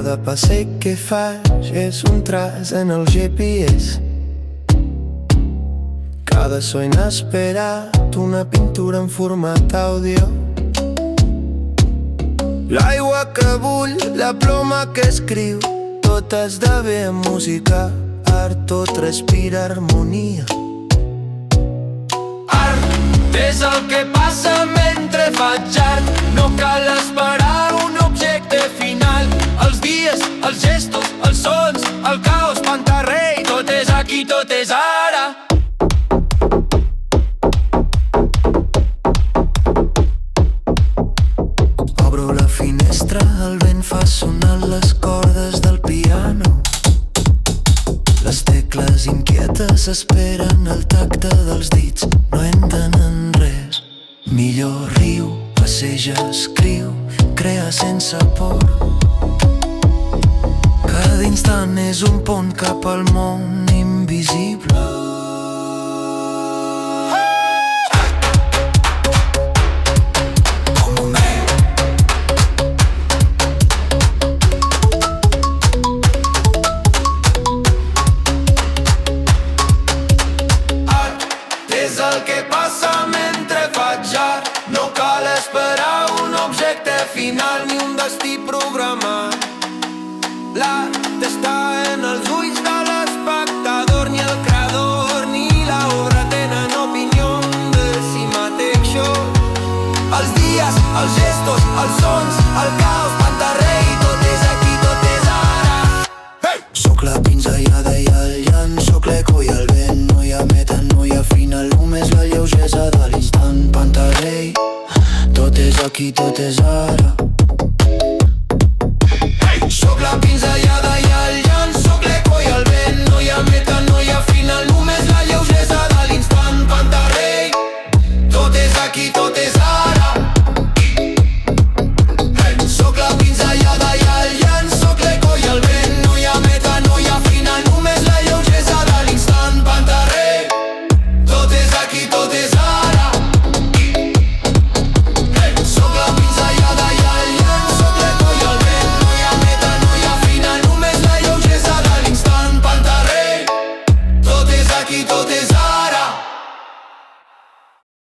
Cada passeig que faig és un traç en el GPS. Cada so inesperat, una pintura en format àudio. L'aigua que bull, la ploma que escriu, tot esdevé música, art, tot respira harmonia. Art és el que passa mentre faig art. No cal esperar un objecte final. Els dies, els gestos, els sons, el caos, pantarrei, tot és aquí, tot és ara. Obro la finestra, el vent fa sonar les cordes del piano. Les tecles inquietes esperen el tacte dels dits, no entenen res. Millor riu, passeja, escriu, crea sense por. Cada instant és un pont cap al món invisible. És el que passa mentre faig art. No cal esperar un objecte final ni un destí programat. L'art està en els ulls de l'espectador. Ni el creador ni l'obra tenen opinió de si mateixos. Els dies, els gestos, els sons, el caos, pantarrei, tot és aquí, tot és ara. Hey! Soc la pinzellada i el llant, soc l'eco i el vent. No hi ha meta, no hi ha final, només la lleugesa de l'instant. Pantarrei, tot és aquí, tot és ara. Soc la pinzellada i el llant, soc l'eco i el vent. No hi ha meta, no hi ha final, només la lleugesa de l'instant. Pantarrei, tot és aquí, tot és ara.